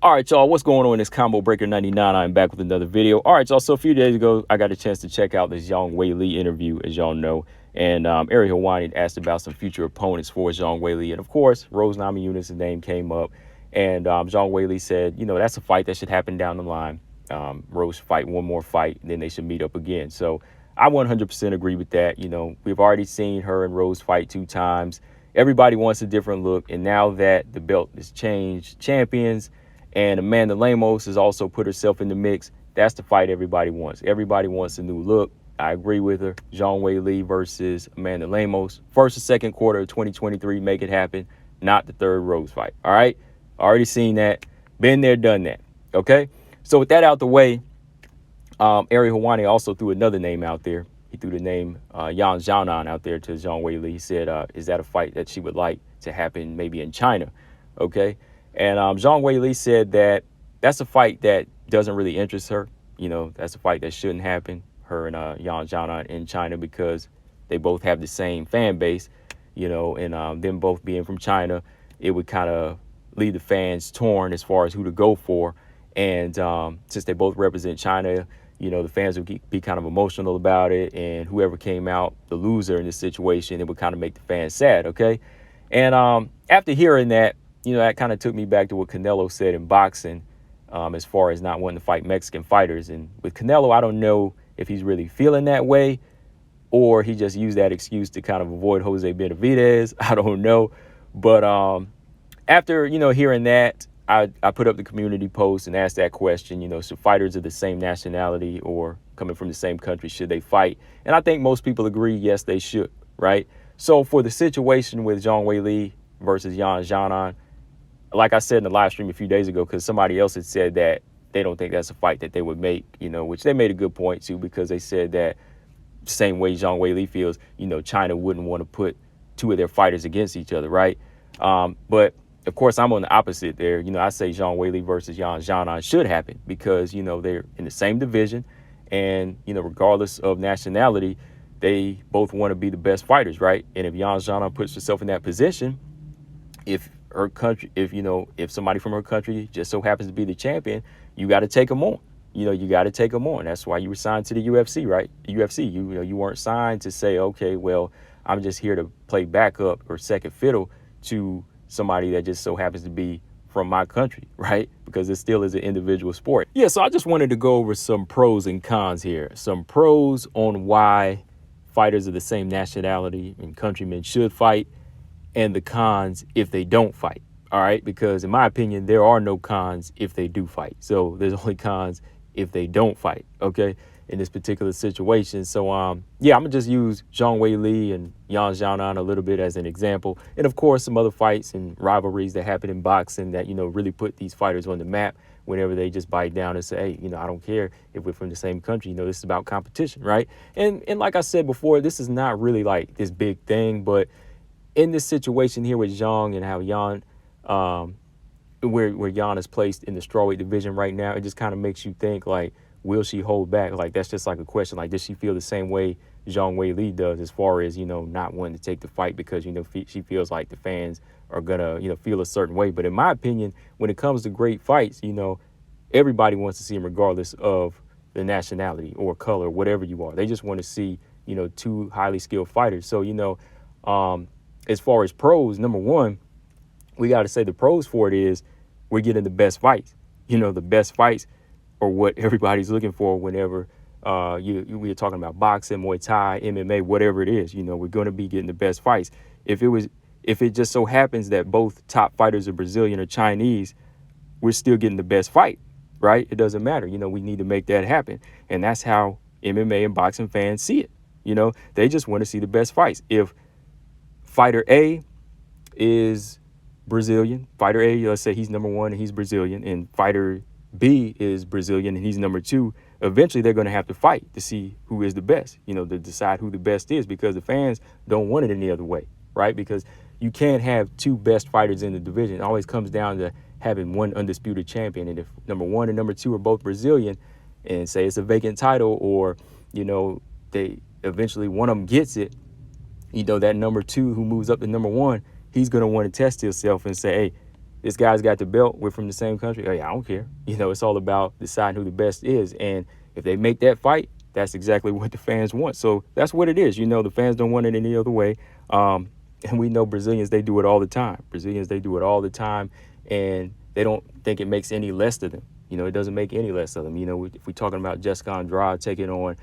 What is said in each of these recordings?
All right, y'all, what's going on? It's Combo Breaker 99. I'm back with another video. All right, y'all, so a few days ago, I got a chance to check out this Zhang Weili interview, as y'all know. And Xiaonan asked about some future opponents for Zhang Weili. And, of course, Rose Namajunas' name came up. And Zhang Weili said, you know, that's a fight that should happen down the line. Rose fight one more fight, and then they should meet up again. So I 100% agree with that. You know, we've already seen her and Rose fight 2 times. Everybody wants a different look. And now that the belt has changed champions, and Amanda Lemos has also put herself in the mix, that's the fight everybody wants. Everybody wants a new look. I agree with her. Zhang Weili versus Amanda Lemos. First or second quarter of 2023, make it happen. Not the third Rose fight. All right? Already seen that. Been there, done that. Okay? So with that out the way, Xiaonan also threw another name out there. He threw the name Xiaonan out there to Zhang Weili. He said, is that a fight that she would like to happen maybe in China? Okay? And Zhang Weili said that that's a fight that doesn't really interest her. You know, that's a fight that shouldn't happen, her and Xiaonan in China, because they both have the same fan base, you know, and them both being from China, it would kind of leave the fans torn as far as who to go for. And since they both represent China, you know, the fans would be kind of emotional about it. And whoever came out the loser in this situation, it would kind of make the fans sad. OK. And after hearing that, you know, that kind of took me back to what Canelo said in boxing as far as not wanting to fight Mexican fighters. And with Canelo, I don't know if he's really feeling that way or he just used that excuse to kind of avoid Jose Benavidez. I don't know. But after, you know, hearing that, I put up the community post and asked that question, you know, so fighters of the same nationality or coming from the same country, should they fight? And I think most people agree, yes, they should. Right. So for the situation with Zhang Weili versus Xiaonan, like I said in the live stream a few days ago, because somebody else had said that they don't think that's a fight that they would make, you know, which they made a good point to, because they said that same way Zhang Weili feels, you know, China wouldn't want to put 2 of their fighters against each other. Right. But of course, I'm on the opposite there. You know, I say Zhang Weili versus Xiaonan should happen because, you know, they're in the same division. And, you know, regardless of nationality, they both want to be the best fighters. Right. And if Xiaonan puts herself in that position, if her country, if somebody from her country just so happens to be the champion, you got to take them on. You know, you got to take them on. That's why you were signed to the UFC, right? UFC, you know, you weren't signed to say, okay, well, I'm just here to play backup or second fiddle to somebody that just so happens to be from my country, right? Because it still is an individual sport. Yeah, so I just wanted to go over some pros and cons here. Some pros on why fighters of the same nationality and countrymen should fight, and the cons if they don't fight. All right, because in my opinion, there are no cons if they do fight. So there's only cons if they don't fight. OK, in this particular situation. So, yeah, I'm gonna just use Zhang Weili and Xiaonan a little bit as an example. And of course, some other fights and rivalries that happen in boxing that, you know, really put these fighters on the map whenever they just bite down and say, hey, you know, I don't care if we're from the same country. You know, this is about competition. Right. And like I said before, this is not really like this big thing. But in this situation here with Zhang and how where Yan is placed in the strawweight division right now, it just kind of makes you think, like, will she hold back? Like, that's just like a question. Like, does she feel the same way Zhang Weili does as far as, you know, not wanting to take the fight because, you know, she feels like the fans are going to, you know, feel a certain way. But in my opinion, when it comes to great fights, you know, everybody wants to see them regardless of the nationality or color, whatever you are. They just want to see, you know, 2 highly skilled fighters. So, you know, as far as pros, number one, we got to say the pros for it is we're getting the best fights. You know, the best fights are what everybody's looking for whenever we're talking about boxing, Muay Thai, MMA, whatever it is. You know, we're going to be getting the best fights. If it just so happens that both top fighters are Brazilian or Chinese, we're still getting the best fight, right? It doesn't matter. You know, we need to make that happen. And that's how MMA and boxing fans see it. You know, they just want to see the best fights. If fighter A is Brazilian, fighter A, let's say he's number 1 and he's Brazilian, and fighter B is Brazilian and he's number 2, eventually they're going to have to fight to see who is the best, you know, to decide who the best is, because the fans don't want it any other way, right? Because you can't have 2 best fighters in the division. It always comes down to having one undisputed champion. And if number 1 and number 2 are both Brazilian, and say it's a vacant title, or, you know, they eventually one of them gets it, you know, that number 2 who moves up to number 1, he's going to want to test himself and say, hey, this guy's got the belt, we're from the same country. Oh, yeah, I don't care. It's all about deciding who the best is. And if they make that fight, that's exactly what the fans want. So that's what it is. The fans don't want it any other way. And we know Brazilians, they do it all the time. And they don't think it makes any less to them. It doesn't make any less of them. If we're talking about Jessica Andrade taking on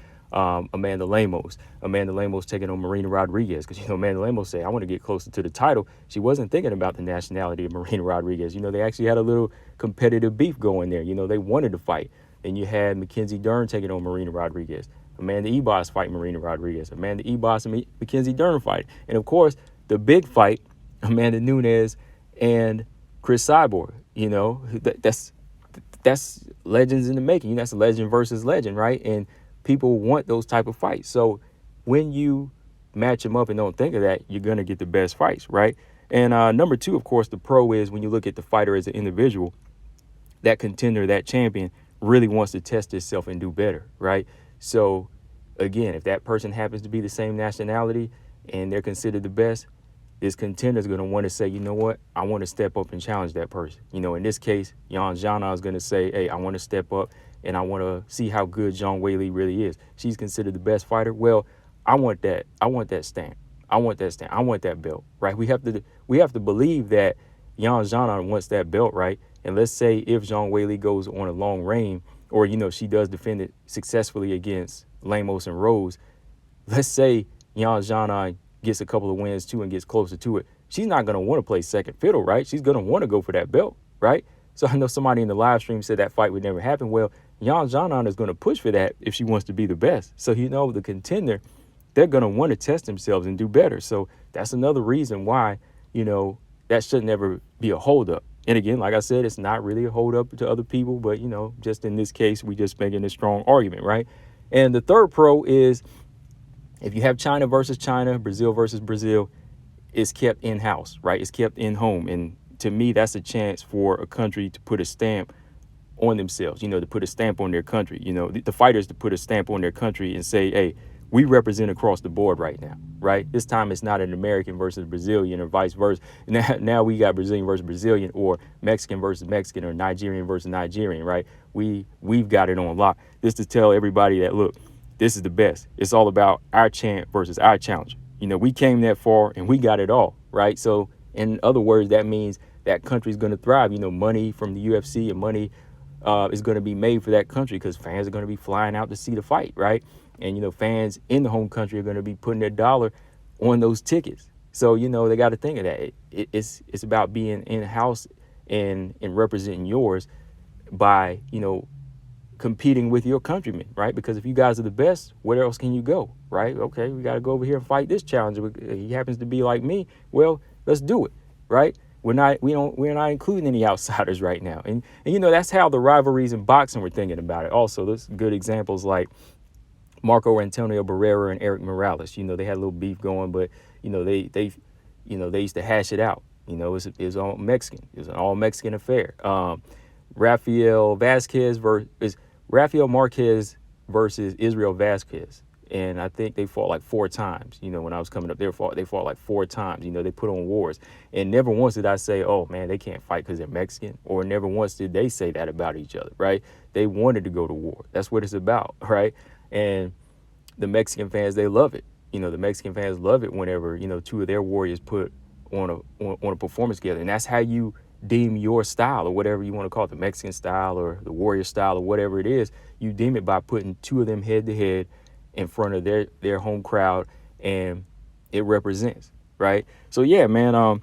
Amanda Lemos taking on Marina Rodriguez, because, Amanda Lemos said, I want to get closer to the title. She wasn't thinking about the nationality of Marina Rodriguez. They actually had a little competitive beef going there. They wanted to fight. Then you had Mackenzie Dern taking on Marina Rodriguez. Amanda Ebos fight Marina Rodriguez. Amanda Ebos and Mackenzie Dern fight. And, of course, the big fight, Amanda Nunes and Chris Cyborg. That's legends in the making. That's legend versus legend, right? And people want those type of fights. So when you match them up and don't think of that, you're going to get the best fights, right? And number two, of course, the pro is when you look at the fighter as an individual, that contender, that champion really wants to test itself and do better, right? So, again, if that person happens to be the same nationality and they're considered the best, this contender is going to want to say, you know what, I want to step up and challenge that person. In this case, Xiaonan is going to say, hey, I want to step up and I want to see how good Zhang Weili really is. She's considered the best fighter. Well, I want that. I want that stamp. I want that belt, right? We have to believe that Xiaonan wants that belt, right? And let's say if Zhang Weili goes on a long reign, or, she does defend it successfully against Lemos and Rose, let's say Xiaonan gets a couple of wins too and gets closer to it, she's not going to want to play second fiddle, right? She's going to want to go for that belt, right? So I know somebody in the live stream said that fight would never happen. Well, Xiaonan is going to push for that if she wants to be the best. So, the contender, they're going to want to test themselves and do better. So that's another reason why, that should never be a holdup. And again, like I said, it's not really a holdup to other people, but, just in this case, we just making a strong argument, right? And the third pro is, if you have China versus China, Brazil versus Brazil, it's kept in-house, right? It's kept in-home. And to me, that's a chance for a country to put a stamp on themselves, to put a stamp on their country, the fighters to put a stamp on their country and say, hey, we represent across the board right now, right? This time it's not an American versus Brazilian or vice versa. Now we got Brazilian versus Brazilian, or Mexican versus Mexican, or Nigerian versus Nigerian, right? We've got it on lock. This to tell everybody that, look, this is the best. It's all about our champ versus our challenger. We came that far and we got it all, right? So in other words, that means that country's going to thrive. Money from the UFC and money is going to be made for that country because fans are going to be flying out to see the fight, right? And, fans in the home country are going to be putting their dollar on those tickets. So, they got to think of that. It's about being in-house and representing yours by, competing with your countrymen, right? Because if you guys are the best, where else can you go, right? Okay, we got to go over here and fight this challenger. He happens to be like me. Well, let's do it, right? We're not including any outsiders right now. And that's how the rivalries in boxing were thinking about it. Also, there's good examples like Marco Antonio Barrera and Eric Morales. They had a little beef going, but they used to hash it out. It was all Mexican. It was an all Mexican affair. Rafael Marquez versus Israel Vasquez. And I think they fought like 4 times. When I was coming up, they fought like 4 times. They put on wars. And never once did I say, oh, man, they can't fight because they're Mexican. Or never once did they say that about each other, right? They wanted to go to war. That's what it's about, right? And the Mexican fans, they love it. The Mexican fans love it whenever, 2 of their warriors put on a performance together. And that's how you deem your style, or whatever you want to call it, the Mexican style or the warrior style or whatever it is. You deem it by putting 2 of them head to head in front of their home crowd, and it represents, right? So yeah, man,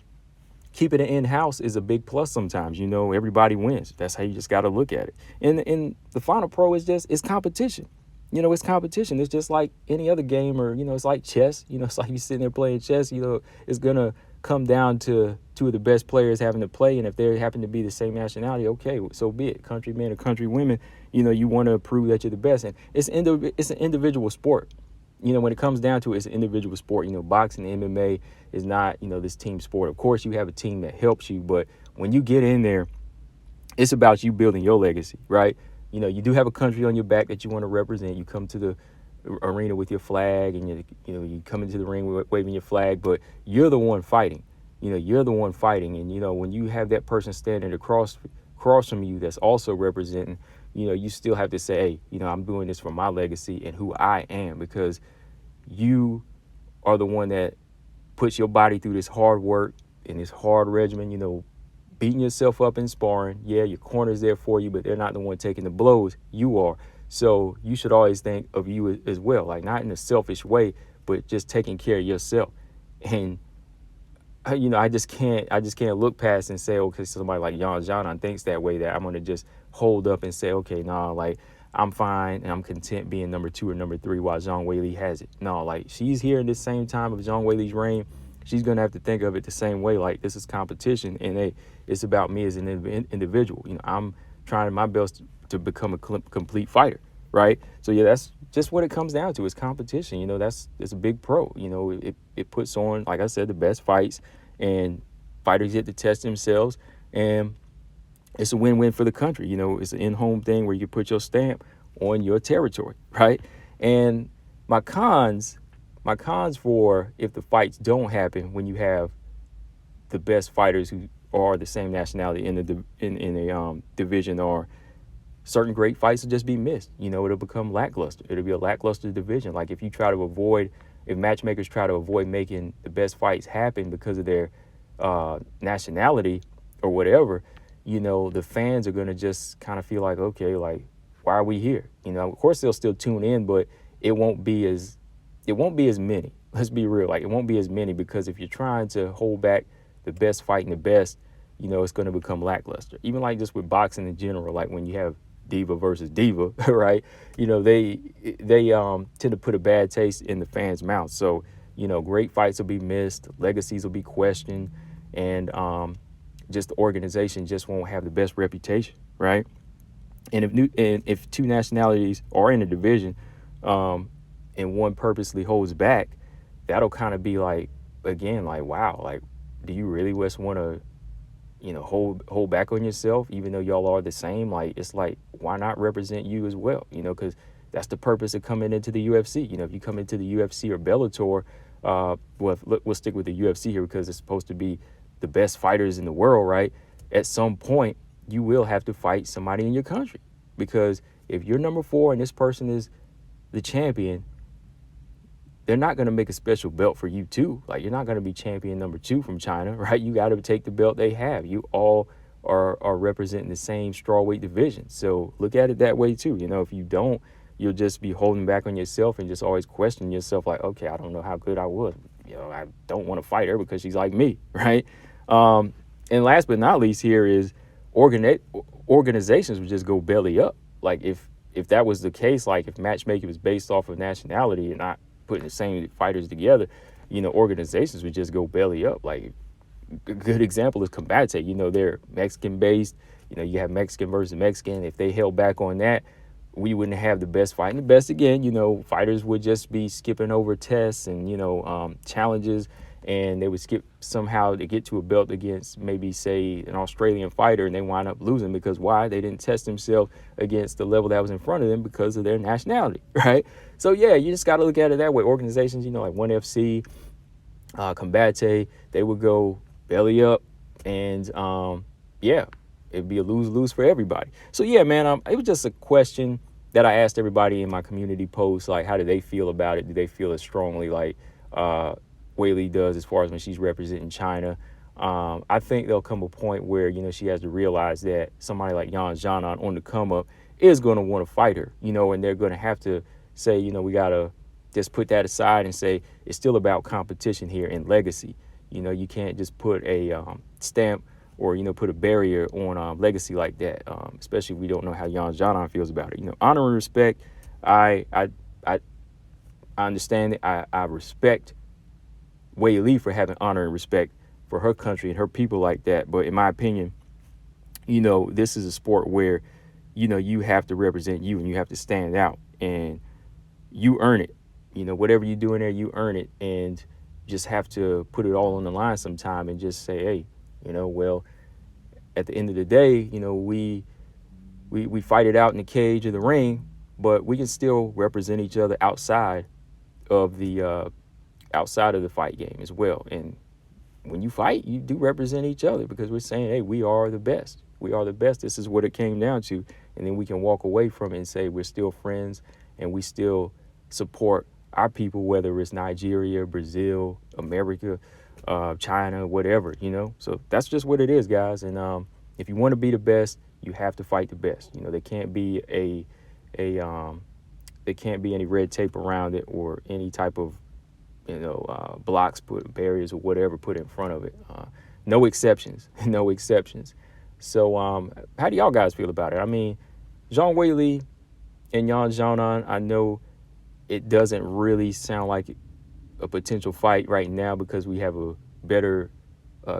keeping it in-house is a big plus sometimes. Everybody wins. That's how you just got to look at it. And the final pro is it's competition. It's competition. It's just like any other game, or, it's like chess. It's like you sitting there playing chess. It's going to come down to 2 of the best players having to play. And if they happen to be the same nationality, okay, so be it. Countrymen or countrywomen, you want to prove that you're the best. And it's an individual sport. When it comes down to it, it's an individual sport. Boxing, MMA is not, this team sport. Of course, you have a team that helps you. But when you get in there, it's about you building your legacy, right? You do have a country on your back that you want to represent. You come to the arena with your flag, and you come into the ring waving your flag, but you're the one fighting. you're the one fighting. And, when you have that person standing across from you that's also representing, you still have to say, hey, I'm doing this for my legacy and who I am, because you are the one that puts your body through this hard work and this hard regimen, beating yourself up in sparring. Yeah, your corner's there for you, but they're not the one taking the blows. You are. So you should always think of you as well, like not in a selfish way, but just taking care of yourself. And I just can't look past and say, okay, somebody like Xiaonan thinks that way, that I'm gonna just hold up and say, okay, nah, like I'm fine and I'm content being number 2 or number 3 while Zhang Weili has it. No, like she's here in this same time of Zhang Weili's reign. She's gonna have to think of it the same way. Like, this is competition, and hey, it's about me as an individual. I'm trying my best to become a complete fighter, right? So yeah, that's just what it comes down to. It's competition. It's a big pro. It puts on, like I said, the best fights, and fighters get to test themselves, and it's a win-win for the country. It's an in-home thing where you put your stamp on your territory, right? And my cons for if the fights don't happen when you have the best fighters who are the same nationality in a division, or certain great fights will just be missed. It'll become lackluster. It'll be a lackluster division. Like if matchmakers try to avoid making the best fights happen because of their nationality or whatever, the fans are going to just kind of feel like, okay, like, why are we here? Of course they'll still tune in, but it won't be as many. Let's be real. Like, it won't be as many, because if you're trying to hold back the best fight and the best, it's going to become lackluster. Even like just with boxing in general, like when you have diva versus diva, right? They tend to put a bad taste in the fans' mouth. So, great fights will be missed, legacies will be questioned, and just the organization just won't have the best reputation, right? And if two nationalities are in a division, and one purposely holds back, that'll kind of be like, again, like, wow, like, do you really just want to, hold back on yourself, even though y'all are the same? Like, it's like, why not represent you as well? Because that's the purpose of coming into the UFC. If you come into the UFC or Bellator, we'll stick with the UFC here because it's supposed to be the best fighters in the world, right? At some point, you will have to fight somebody in your country, because if you're number 4 and this person is the champion, they're not going to make a special belt for you too. Like, you're not going to be champion number 2 from China, right? You got to take the belt they have. You all are representing the same strawweight division. So look at it that way too. If you don't, you'll just be holding back on yourself and just always questioning yourself, like, okay, I don't know how good I was. I don't want to fight her because she's like me, right? And last but not least here is organizations would just go belly up. Like, if that was the case, like if matchmaking was based off of nationality and not putting the same fighters together, organizations would just go belly up. Like, a good example is Combate. They're Mexican based. You have Mexican versus Mexican. If they held back on that, we wouldn't have the best fight. And the best, again, fighters would just be skipping over tests and, challenges, and they would skip somehow to get to a belt against maybe, say, an Australian fighter, and they wind up losing because why? They didn't test themselves against the level that was in front of them because of their nationality, right? So, yeah, you just got to look at it that way. Organizations, like ONE FC, Combate, they would go belly up, and, yeah, it'd be a lose-lose for everybody. So, yeah, man, it was just a question that I asked everybody in my community post, like, how do they feel about it? Do they feel as strongly like Weili does as far as when she's representing China? I think there'll come a point where, she has to realize that somebody like Xiaonan on the come up is going to want to fight her, and they're going to have to say, we got to just put that aside and say it's still about competition here and legacy. You can't just put a stamp or, put a barrier on legacy like that, especially if we don't know how Xiaonan feels about it. Honor and respect, I understand it. I respect Weili for having honor and respect for her country and her people like that. But in my opinion, this is a sport where, you have to represent you and you have to stand out and you earn it. Whatever you do in there, you earn it, and just have to put it all on the line sometime and just say, hey, well, at the end of the day, we fight it out in the cage of the ring, but we can still represent each other outside of the fight game as well. And when you fight, you do represent each other, because we're saying, hey, we are the best. We are the best. This is what it came down to. And then we can walk away from it and say we're still friends and we still support our people, whether it's Nigeria, Brazil, America, China, whatever, So that's just what it is, guys. And if you want to be the best, you have to fight the best. There can't be there can't be any red tape around it, or any type of blocks, put barriers or whatever put in front of it. No exceptions. No exceptions. So how do y'all guys feel about it? I mean, Zhang Weili and Xiaonan, I know it doesn't really sound like a potential fight right now, because we have a better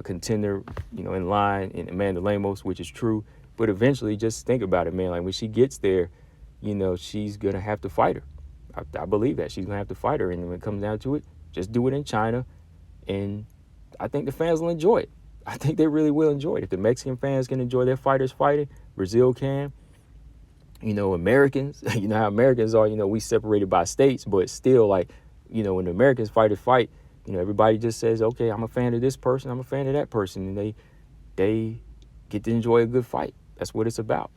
contender, in line, in Amanda Lemos, which is true. But eventually, just think about it, man. Like, when she gets there, she's going to have to fight her. I believe that she's going to have to fight her. And when it comes down to it, just do it in China. And I think the fans will enjoy it. I think they really will enjoy it. If the Mexican fans can enjoy their fighters fighting, Brazil can. Americans, how Americans are, we separated by states, but still, like, when the Americans fight, everybody just says, okay, I'm a fan of this person, I'm a fan of that person, and they get to enjoy a good fight. That's what it's about,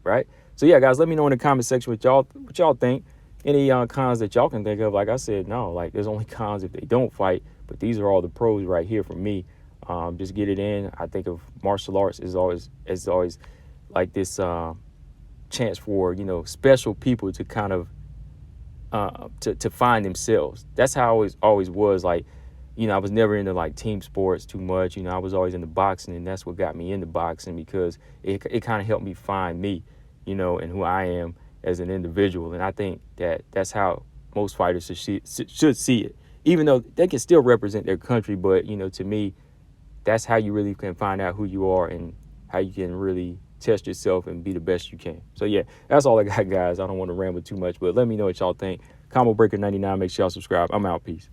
right? So yeah, guys, let me know in the comment section what y'all think. Any cons that y'all can think of. Like I said, no, like, there's only cons if they don't fight, but these are all the pros right here for me. Just get it in. I think of martial arts is always like this chance for special people to kind of to find themselves. That's how I always was. Like, I was never into like team sports too much. I was always into boxing, and that's what got me into boxing, because it kind of helped me find me, and who I am as an individual. And I think that's how most fighters should see it, even though they can still represent their country. But to me, that's how you really can find out who you are and how you can really test yourself and be the best you can. So yeah, that's all I got, guys. I don't want to ramble too much, but let me know what y'all think. Combo Breaker 99, make sure y'all subscribe. I'm out. Peace.